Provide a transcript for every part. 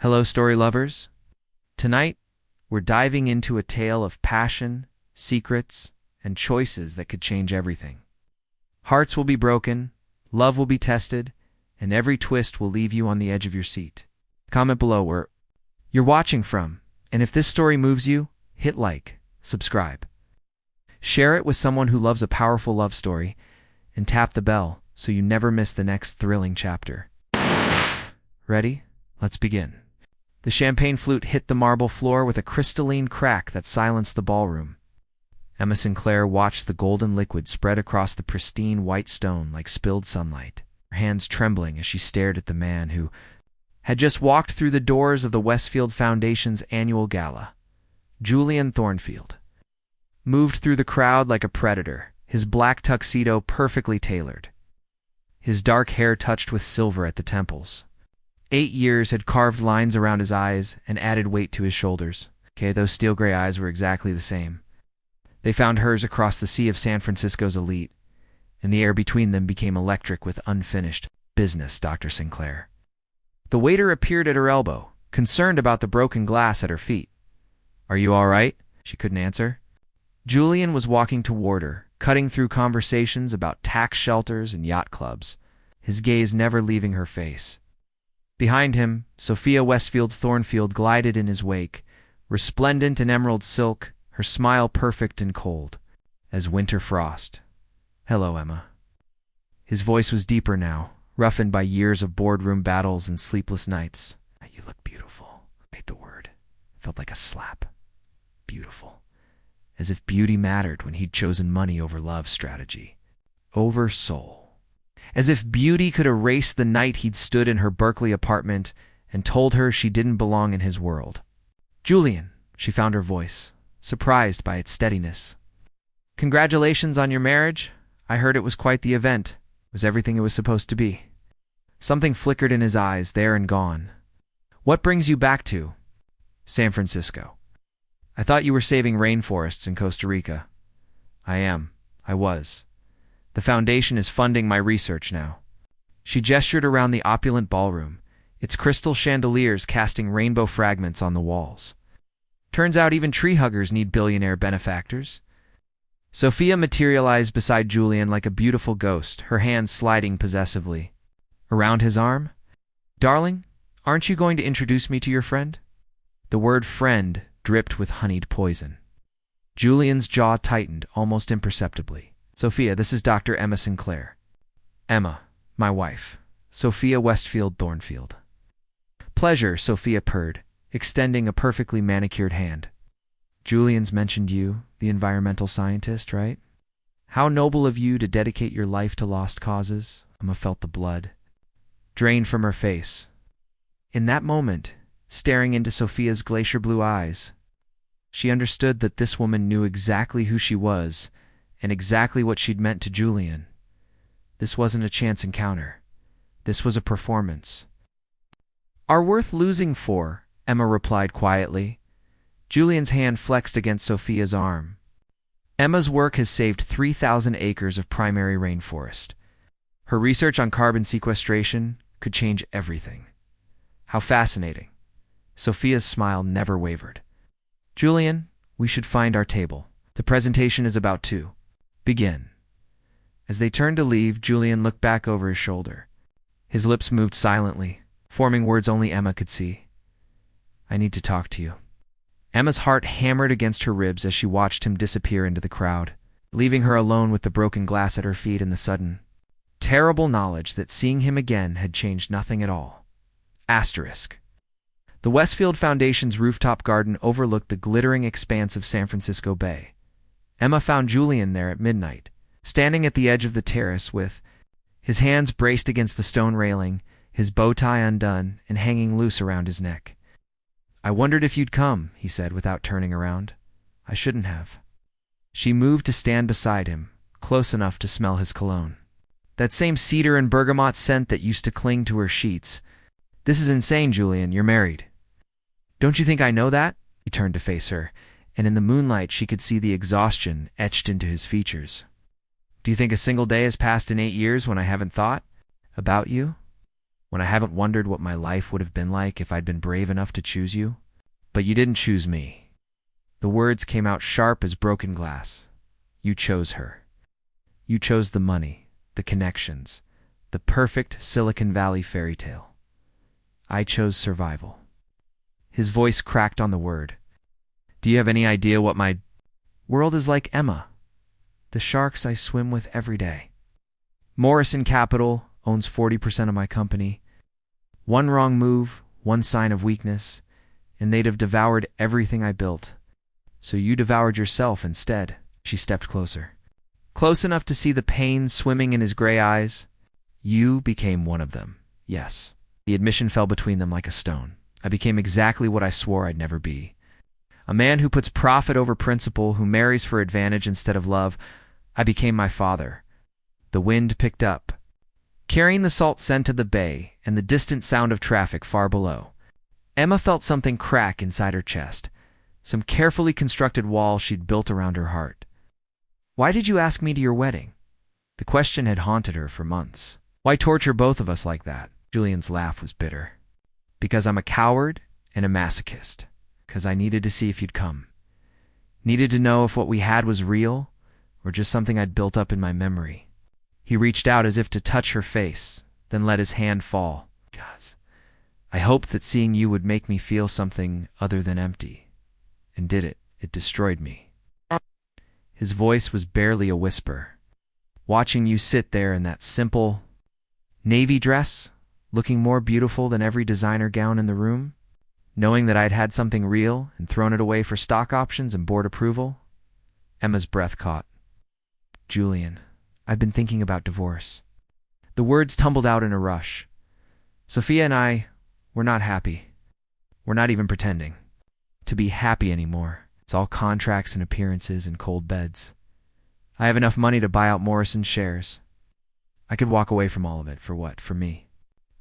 Hello, story lovers. Tonight, we're diving into a tale of passion, secrets, and choices that could change everything. Hearts will be broken, love will be tested, and every twist will leave you on the edge of your seat. Comment below where you're watching from, and if this story moves you, hit like, subscribe. Share it with someone who loves a powerful love story, and tap the bell so you never miss the next thrilling chapter. Ready? Let's begin. The champagne flute hit the marble floor with a crystalline crack that silenced the ballroom. Emma Sinclair watched the golden liquid spread across the pristine white stone like spilled sunlight, her hands trembling as she stared at the man who had just walked through the doors of the Westfield Foundation's annual gala. Julian Thornfield moved through the crowd like a predator, his black tuxedo perfectly tailored, his dark hair touched with silver at the temples. 8 years had carved lines around his eyes and added weight to his shoulders. Those steel gray eyes were exactly the same. They found hers across the sea of San Francisco's elite, and the air between them became electric with unfinished business, Dr. Sinclair. The waiter appeared at her elbow, concerned about the broken glass at her feet. "Are you all right?" She couldn't answer. Julian was walking toward her, cutting through conversations about tax shelters and yacht clubs, his gaze never leaving her face. Behind him, Sophia Westfield Thornfield glided in his wake, resplendent in emerald silk, her smile perfect and cold as winter frost. "Hello, Emma." His voice was deeper now, roughened by years of boardroom battles and sleepless nights. "You look beautiful." I hate the word. It felt like a slap. Beautiful. As if beauty mattered when he'd chosen money over love strategy. Over soul. As if beauty could erase the night he'd stood in her Berkeley apartment and told her she didn't belong in his world. "Julian," she found her voice, surprised by its steadiness. "Congratulations on your marriage. I heard it was quite the event. It was everything it was supposed to be." Something flickered in his eyes, there and gone. "What brings you back to San Francisco?" "I thought you were saving rainforests in Costa Rica." I was. The foundation is funding my research now." She gestured around the opulent ballroom, its crystal chandeliers casting rainbow fragments on the walls. "Turns out even tree huggers need billionaire benefactors." Sophia materialized beside Julian like a beautiful ghost, her hands sliding possessively around his arm. "Darling, aren't you going to introduce me to your friend?" The word friend dripped with honeyed poison. Julian's jaw tightened almost imperceptibly. "Sophia, this is Dr. Emma Sinclair." "Emma, my wife, Sophia Westfield Thornfield." "Pleasure," Sophia purred, extending a perfectly manicured hand. "Julian's mentioned you, the environmental scientist, right? How noble of you to dedicate your life to lost causes." Emma felt the blood drain from her face. In that moment, staring into Sophia's glacier blue eyes, she understood that this woman knew exactly who she was and exactly what she'd meant to Julian. This wasn't a chance encounter. This was a performance. "Are worth losing for," Emma replied quietly. Julian's hand flexed against Sophia's arm. "Emma's work has saved 3,000 acres of primary rainforest. Her research on carbon sequestration could change everything." "How fascinating." Sophia's smile never wavered. "Julian, we should find our table. The presentation is about to begin." As they turned to leave, Julian looked back over his shoulder. His lips moved silently, forming words only Emma could see. "I need to talk to you." Emma's heart hammered against her ribs as she watched him disappear into the crowd, leaving her alone with the broken glass at her feet and the sudden, terrible knowledge that seeing him again had changed nothing at all. Asterisk. The Westfield Foundation's rooftop garden overlooked the glittering expanse of San Francisco Bay. Emma found Julian there at midnight, standing at the edge of the terrace with his hands braced against the stone railing, his bow tie undone and hanging loose around his neck. "I wondered if you'd come," he said without turning around. "I shouldn't have." She moved to stand beside him, close enough to smell his cologne. That same cedar and bergamot scent that used to cling to her sheets. "This is insane, Julian. You're married." "Don't you think I know that?" He turned to face her, and in the moonlight she could see the exhaustion etched into his features. "Do you think a single day has passed in 8 years when I haven't thought about you?" When I haven't wondered what my life would have been like if I'd been brave enough to choose you? But you didn't choose me. The words came out sharp as broken glass. You chose her. You chose the money, the connections, the perfect Silicon Valley fairy tale. I chose survival. His voice cracked on the word. Do you have any idea what my world is like, Emma? The sharks I swim with every day. Morrison Capital owns 40% of my company. One wrong move, one sign of weakness, and they'd have devoured everything I built. So you devoured yourself instead. She stepped closer. Close enough to see the pain swimming in his gray eyes. You became one of them, yes. The admission fell between them like a stone. I became exactly what I swore I'd never be. A man who puts profit over principle, who marries for advantage instead of love. I became my father. The wind picked up, carrying the salt scent of the bay and the distant sound of traffic far below. Emma felt something crack inside her chest, some carefully constructed wall she'd built around her heart. Why did you ask me to your wedding? The question had haunted her for months. Why torture both of us like that? Julian's laugh was bitter. Because I'm a coward and a masochist. Because I needed to see if you'd come. Needed to know if what we had was real or just something I'd built up in my memory. He reached out as if to touch her face, then let his hand fall. Gosh, I hoped that seeing you would make me feel something other than empty. And did it. It destroyed me. His voice was barely a whisper. Watching you sit there in that simple navy dress, looking more beautiful than every designer gown in the room, knowing that I'd had something real and thrown it away for stock options and board approval. Emma's breath caught. Julian, I've been thinking about divorce. The words tumbled out in a rush. Sophia and I, we're not happy. We're not even pretending to be happy anymore. It's all contracts and appearances and cold beds. I have enough money to buy out Morrison's shares. I could walk away from all of it. For what? For me.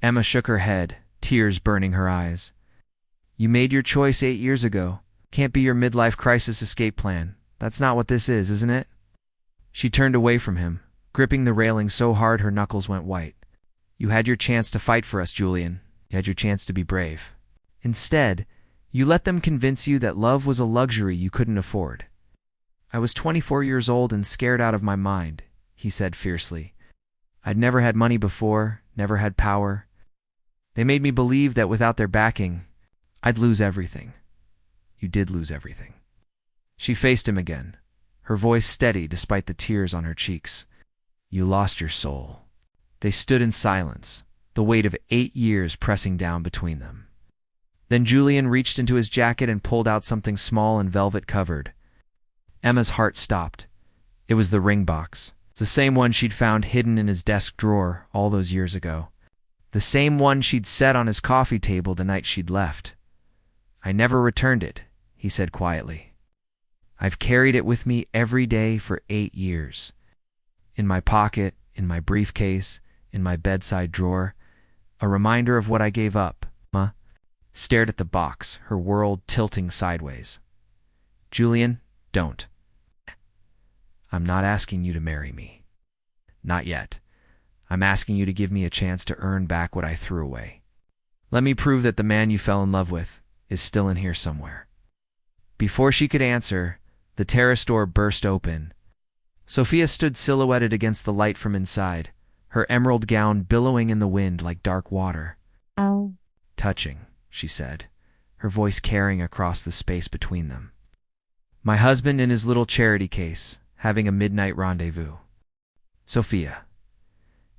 Emma shook her head, tears burning her eyes. You made your choice 8 years ago. Can't be your midlife crisis escape plan. That's not what this is, isn't it? She turned away from him, gripping the railing so hard her knuckles went white. You had your chance to fight for us, Julian. You had your chance to be brave. Instead, you let them convince you that love was a luxury you couldn't afford. I was 24 years old and scared out of my mind, he said fiercely. I'd never had money before, never had power. They made me believe that without their backing, I'd lose everything. You did lose everything. She faced him again, her voice steady despite the tears on her cheeks. You lost your soul. They stood in silence, the weight of 8 years pressing down between them. Then Julian reached into his jacket and pulled out something small and velvet-covered. Emma's heart stopped. It was the ring box. It's the same one she'd found hidden in his desk drawer all those years ago. The same one she'd set on his coffee table the night she'd left. I never returned it, he said quietly. I've carried it with me every day for 8 years. In my pocket, in my briefcase, in my bedside drawer. A reminder of what I gave up. Emma stared at the box, her world tilting sideways. Julian, don't. I'm not asking you to marry me. Not yet. I'm asking you to give me a chance to earn back what I threw away. Let me prove that the man you fell in love with is still in here somewhere. Before she could answer, the terrace door burst open. Sophia stood silhouetted against the light from inside, her emerald gown billowing in the wind like dark water. Oh. Touching, she said, her voice carrying across the space between them. My husband in his little charity case, having a midnight rendezvous. Sophia.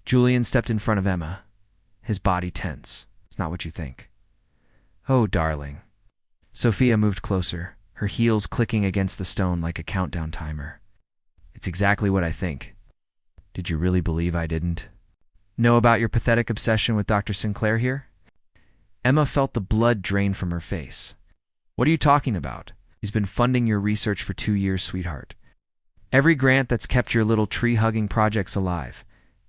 Julian stepped in front of Emma, his body tense. It's not what you think. Oh, darling. Sophia moved closer, her heels clicking against the stone like a countdown timer. It's exactly what I think. Did you really believe I didn't? Know about your pathetic obsession with Dr. Sinclair here? Emma felt the blood drain from her face. What are you talking about? He's been funding your research for 2 years, sweetheart. Every grant that's kept your little tree-hugging projects alive.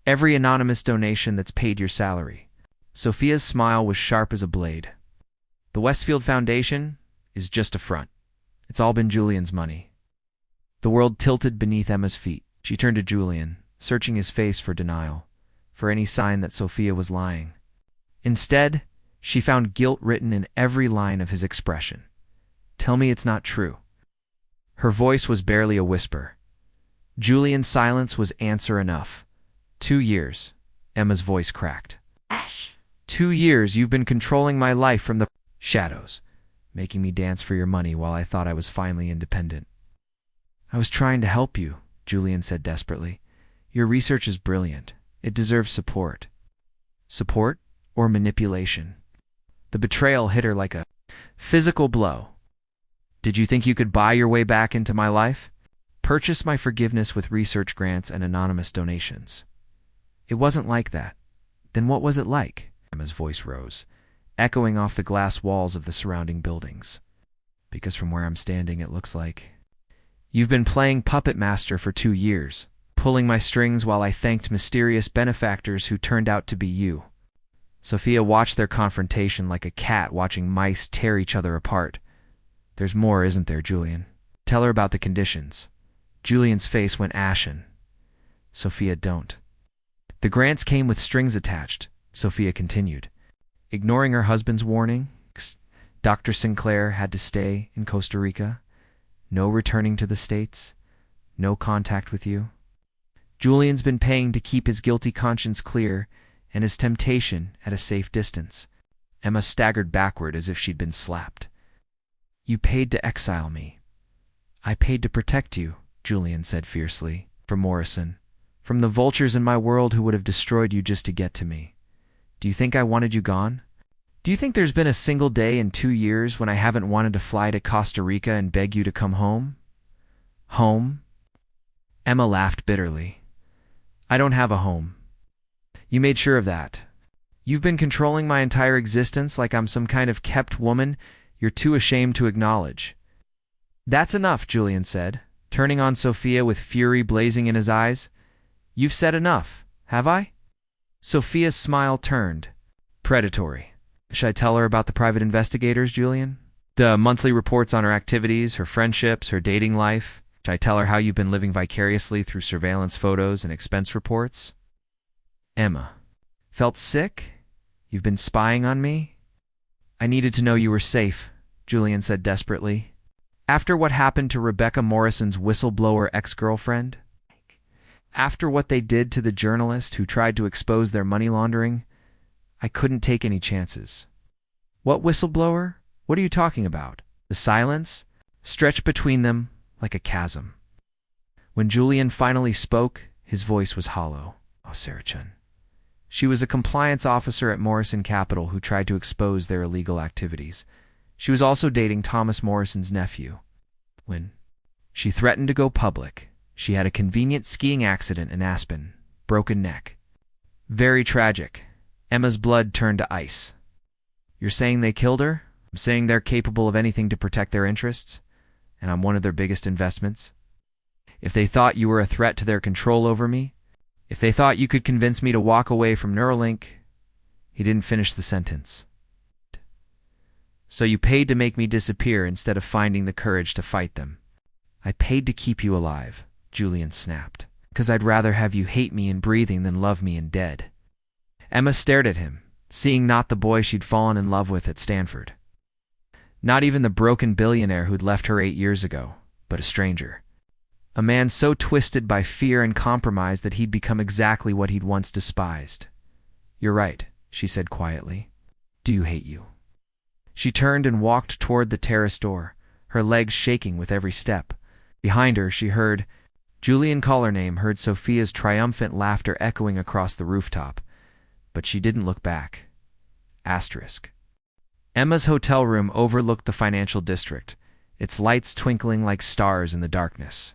Every anonymous donation that's paid your salary. Sophia's smile was sharp as a blade. The Westfield Foundation is just a front. It's all been Julian's money. The world tilted beneath Emma's feet. She turned to Julian, searching his face for denial, for any sign that Sophia was lying. Instead, she found guilt written in every line of his expression. "Tell me it's not true." Her voice was barely a whisper. Julian's silence was answer enough. 2 years. Emma's voice cracked. 2 years you've been controlling my life from the shadows, making me dance for your money while I thought I was finally independent. "I was trying to help you," Julian said desperately. "Your research is brilliant. It deserves support." Support or manipulation? The betrayal hit her like a physical blow. "Did you think you could buy your way back into my life? Purchase my forgiveness with research grants and anonymous donations?" "It wasn't like that." "Then what was it like?" Emma's voice rose, echoing off the glass walls of the surrounding buildings. "Because from where I'm standing, it looks like you've been playing puppet master for 2 years, pulling my strings while I thanked mysterious benefactors who turned out to be you." Sophia watched their confrontation like a cat watching mice tear each other apart. "There's more, isn't there, Julian? Tell her about the conditions." Julian's face went ashen. "Sophia, don't." "The grants came with strings attached," Sophia continued. "Ignoring her husband's warning, Dr. Sinclair had to stay in Costa Rica. No returning to the States. No contact with you. Julian's been paying to keep his guilty conscience clear and his temptation at a safe distance." Emma staggered backward as if she'd been slapped. "You paid to exile me." "I paid to protect you," Julian said fiercely, "from Morrison, from the vultures in my world who would have destroyed you just to get to me. Do you think I wanted you gone? Do you think there's been a single day in 2 years when I haven't wanted to fly to Costa Rica and beg you to come home?" "Home?" Emma laughed bitterly. "I don't have a home. You made sure of that. You've been controlling my entire existence like I'm some kind of kept woman you're too ashamed to acknowledge." "That's enough," Julian said, turning on Sophia with fury blazing in his eyes. "You've said enough, have I?" Sophia's smile turned predatory. "Should I tell her about the private investigators, Julian? The monthly reports on her activities, her friendships, her dating life? Should I tell her how you've been living vicariously through surveillance photos and expense reports?" Emma felt sick. "You've been spying on me?" "I needed to know you were safe," Julian said desperately. "After what happened to Rebecca Morrison's whistleblower ex-girlfriend? After what they did to the journalist who tried to expose their money laundering? I couldn't take any chances." "What whistleblower? What are you talking about?" The silence stretched between them like a chasm. When Julian finally spoke, his voice was hollow. "Oh, Sarah-chan. She was a compliance officer at Morrison Capital who tried to expose their illegal activities. She was also dating Thomas Morrison's nephew. When she threatened to go public, she had a convenient skiing accident in Aspen, broken neck. Very tragic." Emma's blood turned to ice. "You're saying they killed her?" "I'm saying they're capable of anything to protect their interests, and I'm one of their biggest investments. If they thought you were a threat to their control over me, if they thought you could convince me to walk away from Neuralink—" He didn't finish the sentence. "So you paid to make me disappear instead of finding the courage to fight them." "I paid to keep you alive," Julian snapped, "because I'd rather have you hate me in breathing than love me in dead." Emma stared at him, seeing not the boy she'd fallen in love with at Stanford. Not even the broken billionaire who'd left her 8 years ago, but a stranger. A man so twisted by fear and compromise that he'd become exactly what he'd once despised. "You're right," she said quietly. "Do hate you." She turned and walked toward the terrace door, her legs shaking with every step. Behind her, she heard Julian call her name, heard Sophia's triumphant laughter echoing across the rooftop, but she didn't look back. Asterisk. Emma's hotel room overlooked the financial district, its lights twinkling like stars in the darkness.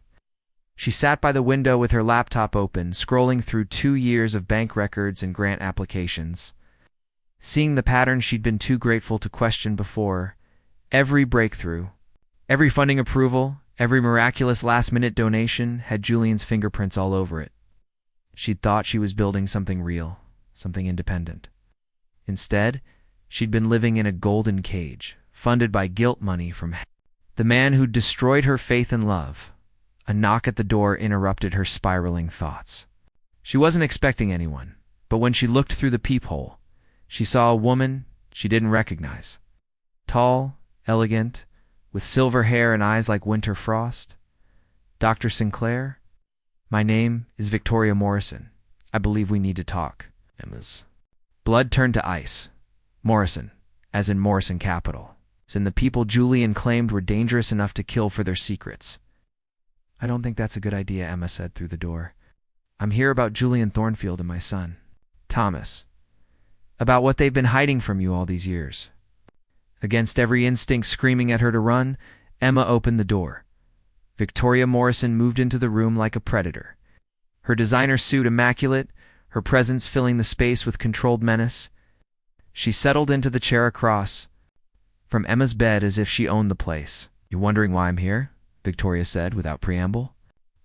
She sat by the window with her laptop open, scrolling through 2 years of bank records and grant applications. Seeing the pattern she'd been too grateful to question before, every breakthrough, every funding approval, every miraculous last-minute donation had Julian's fingerprints all over it. She'd thought she was building something real, something independent. Instead, she'd been living in a golden cage, funded by guilt money from the man who'd destroyed her faith and love. A knock at the door interrupted her spiraling thoughts. She wasn't expecting anyone, but when she looked through the peephole, she saw a woman she didn't recognize. Tall, elegant, with silver hair and eyes like winter frost. "Dr. Sinclair? My name is Victoria Morrison. I believe we need to talk." Emma's blood turned to ice. Morrison, as in Morrison Capital, as in the people Julian claimed were dangerous enough to kill for their secrets. "I don't think that's a good idea," Emma said through the door. "I'm here about Julian Thornfield and my son, Thomas. About what they've been hiding from you all these years." Against every instinct screaming at her to run, Emma opened the door. Victoria Morrison moved into the room like a predator. Her designer suit immaculate, her presence filling the space with controlled menace. She settled into the chair across from Emma's bed as if she owned the place. "You're wondering why I'm here?" Victoria said without preamble.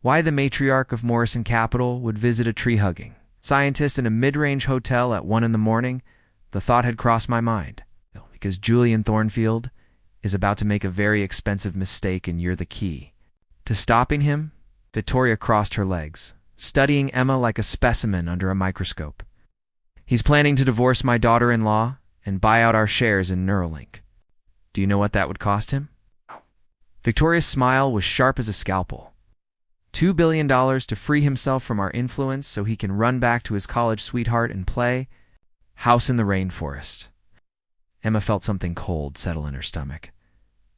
"Why the matriarch of Morrison Capital would visit a tree-hugging scientist in a mid-range hotel at 1 in the morning? The thought had crossed my mind. Because Julian Thornfield is about to make a very expensive mistake and you're the key to stopping him." Victoria crossed her legs, studying Emma like a specimen under a microscope. "He's planning to divorce my daughter-in-law and buy out our shares in Neuralink. Do you know what that would cost him?" Victoria's smile was sharp as a scalpel. $2 billion to free himself from our influence so he can run back to his college sweetheart and play house in the rainforest. Emma felt something cold settle in her stomach.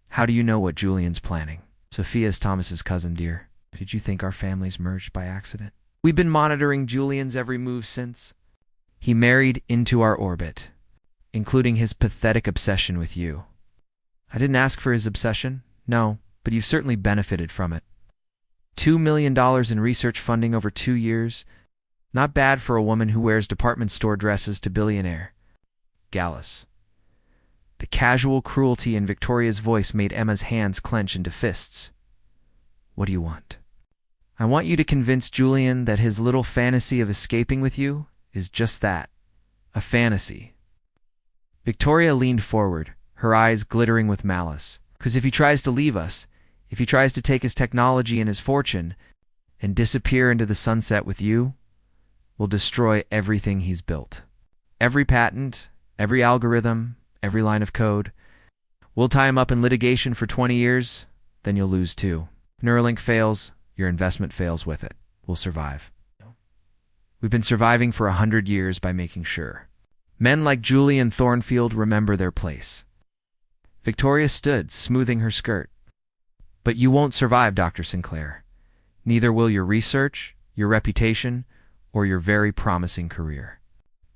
"How do you know what Julian's planning?" "Sophia's Thomas's cousin, dear. Did you think our families merged by accident? We've been monitoring Julian's every move since he married into our orbit, including his pathetic obsession with you." "I didn't ask for his obsession, no, but you've certainly benefited from it. $2 million in research funding over 2 years. Not bad for a woman who wears department store dresses to Billionaire." Gallus. The casual cruelty in Victoria's voice made Emma's hands clench into fists. "What do you want?" "I want you to convince Julian that his little fantasy of escaping with you is just that, a fantasy." Victoria leaned forward, her eyes glittering with malice. "Because if he tries to leave us, if he tries to take his technology and his fortune and disappear into the sunset with you, we'll destroy everything he's built. Every patent, every algorithm, every line of code. We'll tie him up in litigation for 20 years, then you'll lose too. If Neuralink fails, your investment fails with it. We'll survive. We've been surviving for 100 years by making sure. Men like Julian Thornfield remember their place." Victoria stood, smoothing her skirt. "But you won't survive, Dr. Sinclair. Neither will your research, your reputation, or your very promising career."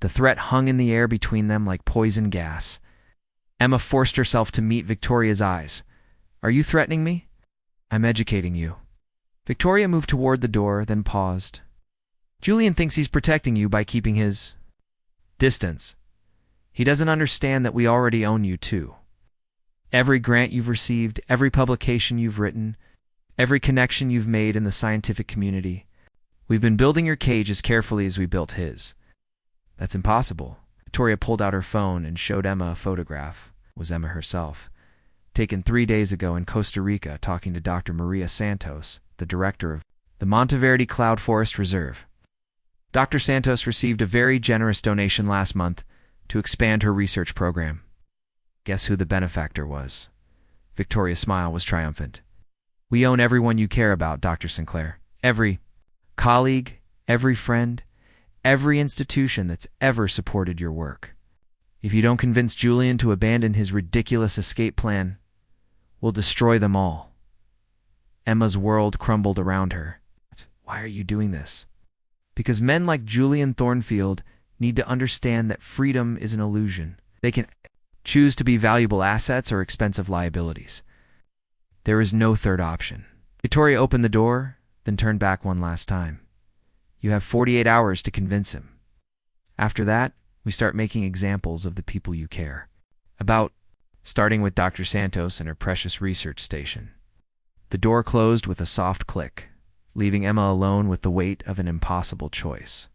The threat hung in the air between them like poison gas. Emma forced herself to meet Victoria's eyes. "Are you threatening me?" "I'm educating you." Victoria moved toward the door, then paused. "Julian thinks he's protecting you by keeping his distance. He doesn't understand that we already own you too. Every grant you've received, every publication you've written, every connection you've made in the scientific community. We've been building your cage as carefully as we built his." "That's impossible." Victoria pulled out her phone and showed Emma a photograph. It was Emma herself, taken 3 days ago in Costa Rica talking to Dr. Maria Santos, the director of the Monteverde Cloud Forest Reserve. Dr. Santos received a very generous donation last month to expand her research program. Guess who the benefactor was? Victoria's smile was triumphant. "We own everyone you care about, Dr. Sinclair. Every colleague, every friend, every institution that's ever supported your work. If you don't convince Julian to abandon his ridiculous escape plan, we'll destroy them all." Emma's world crumbled around her. "Why are you doing this?" "Because men like Julian Thornfield need to understand that freedom is an illusion. They can choose to be valuable assets or expensive liabilities. There is no third option." Victoria opened the door, then turned back one last time. "You have 48 hours to convince him. After that, we start making examples of the people you care about, starting with Dr. Santos and her precious research station." The door closed with a soft click, leaving Emma alone with the weight of an impossible choice.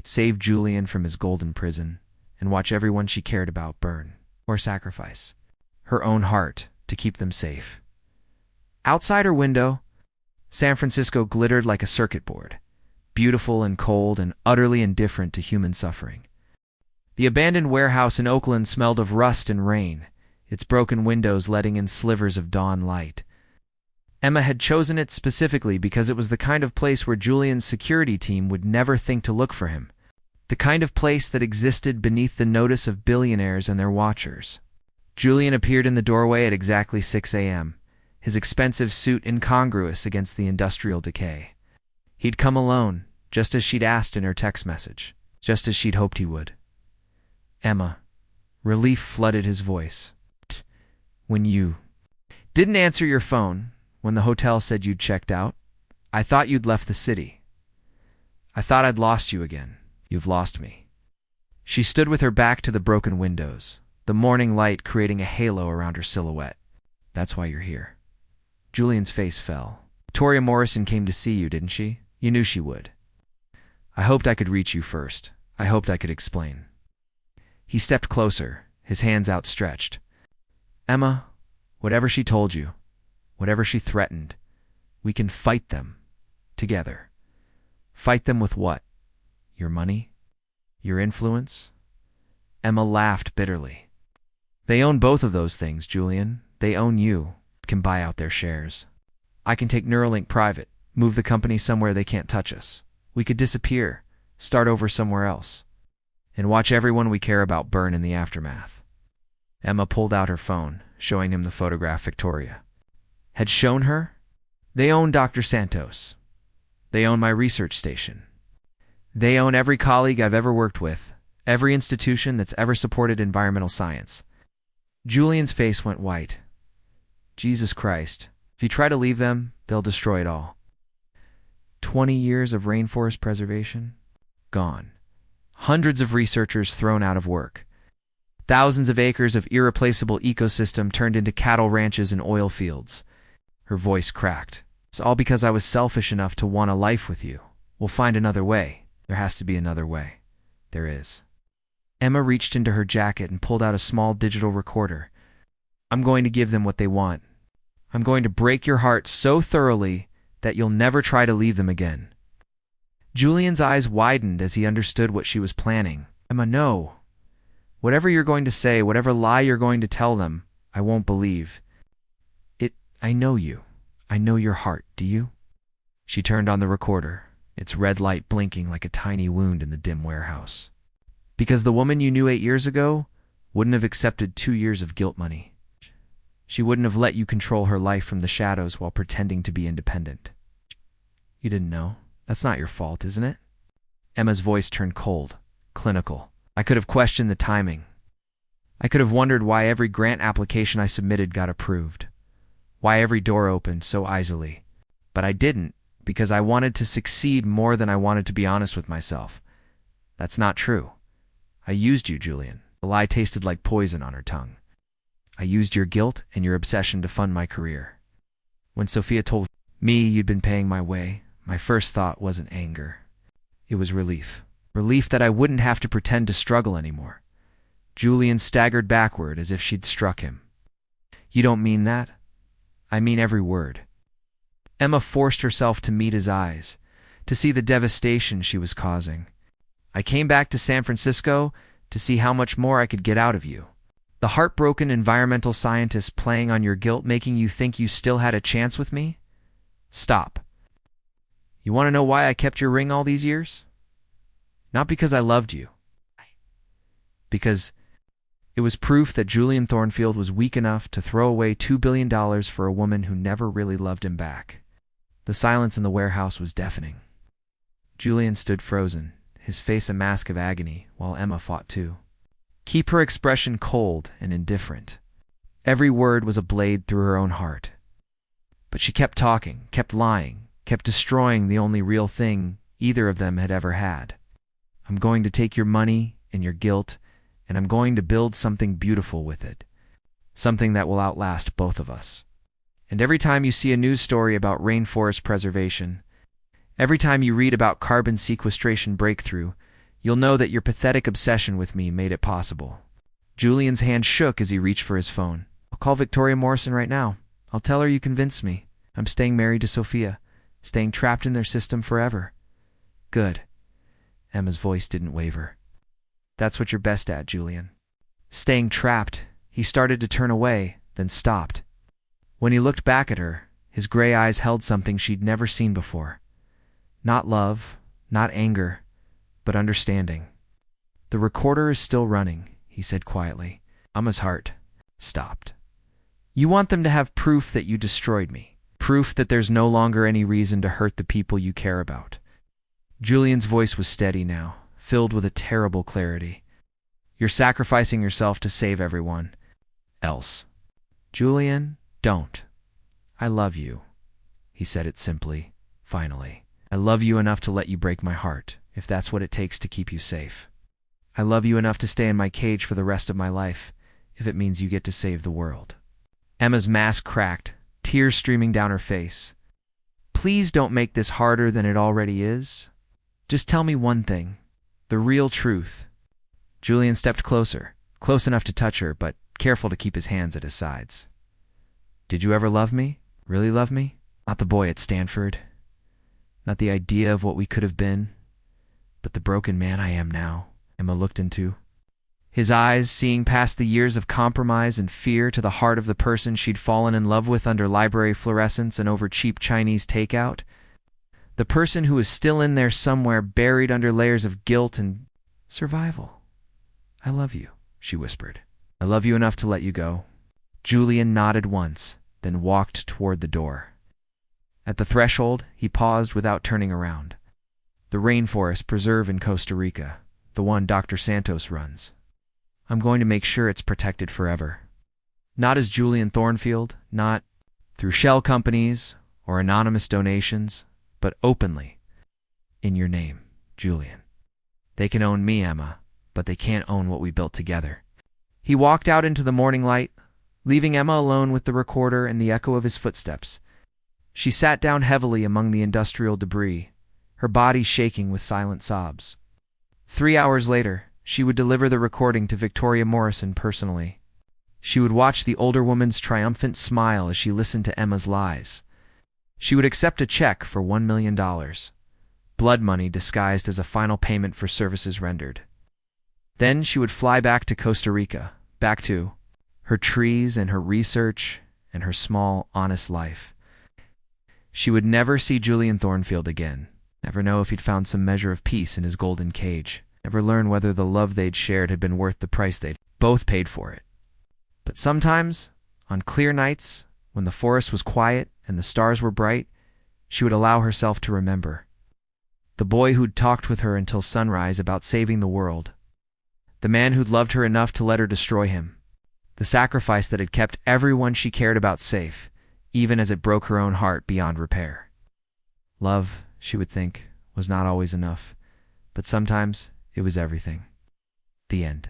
Save Julian from his golden prison and watch everyone she cared about burn, or sacrifice her own heart to keep them safe. Outside her window, San Francisco glittered like a circuit board, beautiful and cold and utterly indifferent to human suffering. The abandoned warehouse in Oakland smelled of rust and rain, its broken windows letting in slivers of dawn light. Emma had chosen it specifically because it was the kind of place where Julian's security team would never think to look for him. The kind of place that existed beneath the notice of billionaires and their watchers. Julian appeared in the doorway at exactly 6 a.m., his expensive suit incongruous against the industrial decay. He'd come alone, just as she'd asked in her text message, just as she'd hoped he would. Emma. Relief flooded his voice. When you didn't answer your phone, when the hotel said you'd checked out, I thought you'd left the city. I thought I'd lost you again. You've lost me. She stood with her back to the broken windows, the morning light creating a halo around her silhouette. That's why you're here. Julian's face fell. Victoria Morrison came to see you, didn't she? You knew she would. I hoped I could reach you first. I hoped I could explain. He stepped closer, his hands outstretched. Emma, whatever she told you, whatever she threatened, we can fight them. Together. Fight them with what? Your money? Your influence? Emma laughed bitterly. They own both of those things, Julian. They own you. Can buy out their shares. I can take Neuralink private, move the company somewhere they can't touch us. We could disappear, start over somewhere else, and watch everyone we care about burn in the aftermath. Emma pulled out her phone, showing him the photograph Victoria had shown her. They own Dr. Santos. They own my research station. They own every colleague I've ever worked with, every institution that's ever supported environmental science. Julian's face went white. Jesus Christ. If you try to leave them, they'll destroy it all. 20 years of rainforest preservation? Gone. Hundreds of researchers thrown out of work. Thousands of acres of irreplaceable ecosystem turned into cattle ranches and oil fields. Her voice cracked. It's all because I was selfish enough to want a life with you. We'll find another way. There has to be another way. There is. Emma reached into her jacket and pulled out a small digital recorder. I'm going to give them what they want. I'm going to break your heart so thoroughly that you'll never try to leave them again. Julian's eyes widened as he understood what she was planning. Emma, no. Whatever you're going to say, whatever lie you're going to tell them, I won't believe. I know you. I know your heart, do you? She turned on the recorder, its red light blinking like a tiny wound in the dim warehouse. Because the woman you knew 8 years ago wouldn't have accepted 2 years of guilt money. She wouldn't have let you control her life from the shadows while pretending to be independent. You didn't know. That's not your fault, isn't it? Emma's voice turned cold, clinical. I could have questioned the timing. I could have wondered why every grant application I submitted got approved. Why every door opened so easily. But I didn't, because I wanted to succeed more than I wanted to be honest with myself. That's not true. I used you, Julian. The lie tasted like poison on her tongue. I used your guilt and your obsession to fund my career. When Sophia told me you'd been paying my way, my first thought wasn't anger. It was relief. Relief that I wouldn't have to pretend to struggle anymore. Julian staggered backward as if she'd struck him. You don't mean that? I mean every word. Emma forced herself to meet his eyes, to see the devastation she was causing. I came back to San Francisco to see how much more I could get out of you. The heartbroken environmental scientist playing on your guilt, making you think you still had a chance with me? Stop. You want to know why I kept your ring all these years? Not because I loved you. Because it was proof that Julian Thornfield was weak enough to throw away $2 billion for a woman who never really loved him back. The silence in the warehouse was deafening. Julian stood frozen, his face a mask of agony, while Emma fought too. Keep her expression cold and indifferent. Every word was a blade through her own heart. But she kept talking, kept lying, kept destroying the only real thing either of them had ever had. I'm going to take your money and your guilt, and I'm going to build something beautiful with it. Something that will outlast both of us. And every time you see a news story about rainforest preservation, every time you read about carbon sequestration breakthrough, you'll know that your pathetic obsession with me made it possible. Julian's hand shook as he reached for his phone. I'll call Victoria Morrison right now. I'll tell her you convinced me. I'm staying married to Sophia, staying trapped in their system forever. Good. Emma's voice didn't waver. That's what you're best at, Julian. Staying trapped, he started to turn away, then stopped. When he looked back at her, his gray eyes held something she'd never seen before. Not love, not anger, but understanding. The recorder is still running, he said quietly. Emma's heart stopped. You want them to have proof that you destroyed me. Proof that there's no longer any reason to hurt the people you care about. Julian's voice was steady now, filled with a terrible clarity. You're sacrificing yourself to save everyone else. Julian, don't. I love you. He said it simply, finally. I love you enough to let you break my heart, if that's what it takes to keep you safe. I love you enough to stay in my cage for the rest of my life, if it means you get to save the world. Emma's mask cracked, tears streaming down her face. Please don't make this harder than it already is. Just tell me one thing, the real truth. Julian stepped closer, close enough to touch her, but careful to keep his hands at his sides. Did you ever love me? Really love me? Not the boy at Stanford. Not the idea of what we could have been, but the broken man I am now. Emma looked into his eyes, seeing past the years of compromise and fear to the heart of the person she'd fallen in love with under library fluorescents and over cheap Chinese takeout. The person who was still in there somewhere, buried under layers of guilt and survival. I love you, she whispered. I love you enough to let you go. Julian nodded once, then walked toward the door. At the threshold, he paused without turning around. The rainforest preserve in Costa Rica, the one Dr. Santos runs. I'm going to make sure it's protected forever. Not as Julian Thornfield, not through shell companies or anonymous donations, but openly. In your name, Julian. They can own me, Emma, but they can't own what we built together. He walked out into the morning light, leaving Emma alone with the recorder and the echo of his footsteps. She sat down heavily among the industrial debris, her body shaking with silent sobs. 3 hours later, she would deliver the recording to Victoria Morrison personally. She would watch the older woman's triumphant smile as she listened to Emma's lies. She would accept a check for $1 million, blood money disguised as a final payment for services rendered. Then she would fly back to Costa Rica, back to her trees and her research and her small, honest life. She would never see Julian Thornfield again, never know if he'd found some measure of peace in his golden cage, never learn whether the love they'd shared had been worth the price they'd both paid for it. But sometimes, on clear nights, when the forest was quiet and the stars were bright, she would allow herself to remember. The boy who'd talked with her until sunrise about saving the world. The man who'd loved her enough to let her destroy him. The sacrifice that had kept everyone she cared about safe, even as it broke her own heart beyond repair. Love, she would think, was not always enough, but sometimes it was everything. The end.